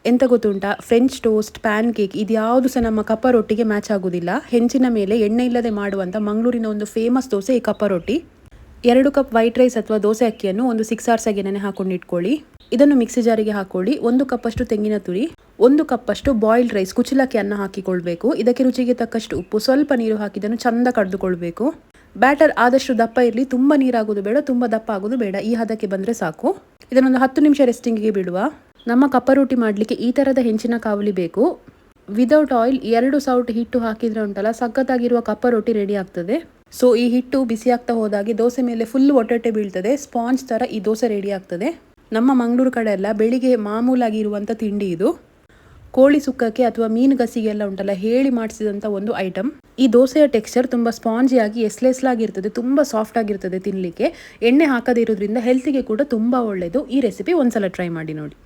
ಎಂತ ಗೊತ್ತುಂಟಾ, French toast, PAN cake ಇದು ಯಾವುದು ಸಹ ನಮ್ಮ ಕಪ್ಪ ರೊಟ್ಟಿಗೆ ಮ್ಯಾಚ್ ಆಗೋದಿಲ್ಲ. ಹೆಂಚಿನ ಮೇಲೆ ಎಣ್ಣೆ ಇಲ್ಲದೆ ಮಾಡುವಂಥ ಮಂಗಳೂರಿನ ಒಂದು ಫೇಮಸ್ ದೋಸೆ ಈ ಕಪ್ಪ ರೊಟ್ಟಿ. 2 ಕಪ್ ವೈಟ್ ರೈಸ್ ಅಥವಾ ದೋಸೆ ಅಕ್ಕಿಯನ್ನು ಒಂದು 6 hours ಆಗಿ ನೆನೆ ಹಾಕೊಂಡು ಇಟ್ಕೊಳ್ಳಿ. ಇದನ್ನು ಮಿಕ್ಸಿ ಜಾರಿಗೆ ಹಾಕೊಳ್ಳಿ. 1 ಕಪ್ಪಷ್ಟು ತೆಂಗಿನ ತುರಿ, 1 ಕಪ್ಪಷ್ಟು ಬಾಯ್ಲ್ಡ್ ರೈಸ್ ಕುಚಲಕ್ಕಿ ಅನ್ನ ಹಾಕಿಕೊಳ್ಬೇಕು. ಇದಕ್ಕೆ ರುಚಿಗೆ ತಕ್ಕಷ್ಟು ಉಪ್ಪು, ಸ್ವಲ್ಪ ನೀರು ಹಾಕಿ ಇದನ್ನು ಚಂದ ಕಡ್ದುಕೊಳ್ಬೇಕು. ಬ್ಯಾಟರ್ ಆದಷ್ಟು ದಪ್ಪ ಇರಲಿ, ತುಂಬ ನೀರಾಗೋದು ಬೇಡ, ತುಂಬ ದಪ್ಪ ಆಗೋದು ಬೇಡ. ಈ ಹದಕ್ಕೆ ಬಂದರೆ ಸಾಕು. ಇದನ್ನೊಂದು 10 ನಿಮಿಷ ರೆಸ್ಟಿಂಗಿಗೆ ಬಿಡುವ. ನಮ್ಮ ಕಪ್ಪ ರೊಟ್ಟಿ ಮಾಡಲಿಕ್ಕೆ ಈ ಥರದ ಹೆಂಚಿನ ಕಾವಲಿ ಬೇಕು. ವಿದೌಟ್ ಆಯಿಲ್ 2 ಸೌಟ್ ಹಿಟ್ಟು ಹಾಕಿದರೆ ಉಂಟಲ್ಲ, ಸಖತ್ತಾಗಿರುವ ಕಪ್ಪ ರೊಟ್ಟಿ ರೆಡಿ ಆಗ್ತದೆ. ಸೊ ಈ ಹಿಟ್ಟು ಬಿಸಿ ಆಗ್ತಾ ಹೋದಾಗೆ ದೋಸೆ ಮೇಲೆ ಫುಲ್ ಒಟ್ಟೊಟ್ಟೆ ಬೀಳ್ತದೆ. ಸ್ಪಾಂಜ್ ಥರ ಈ ದೋಸೆ ರೆಡಿ ಆಗ್ತದೆ. ನಮ್ಮ ಮಂಗಳೂರು ಕಡೆ ಎಲ್ಲ ಬೆಳಿಗ್ಗೆ ಮಾಮೂಲಾಗಿ ಇರುವಂಥ ತಿಂಡಿ ಇದು. ಕೋಳಿ ಸುಕ್ಕಕ್ಕೆ ಅಥವಾ ಮೀನು ಗಸಿಗೆಲ್ಲ ಉಂಟಲ್ಲ ಹೇಳಿ ಮಾಡಿಸಿದಂಥ ಒಂದು ಐಟಮ್. ಈ ದೋಸೆಯ ಟೆಕ್ಸ್ಚರ್ ತುಂಬ ಸ್ಪಾಂಜಿಯಾಗಿ ಎಸ್ಲೆಸ್ಲಾಗಿರ್ತದೆ, ತುಂಬ ಸಾಫ್ಟ್ ಆಗಿರ್ತದೆ ತಿನ್ನಲಿಕ್ಕೆ. ಎಣ್ಣೆ ಹಾಕದೇ ಇರೋದ್ರಿಂದ ಹೆಲ್ತಿಗೆ ಕೂಡ ತುಂಬ ಒಳ್ಳೆಯದು. ಈ ರೆಸಿಪಿ ಒಂದ್ಸಲ ಟ್ರೈ ಮಾಡಿ ನೋಡಿ.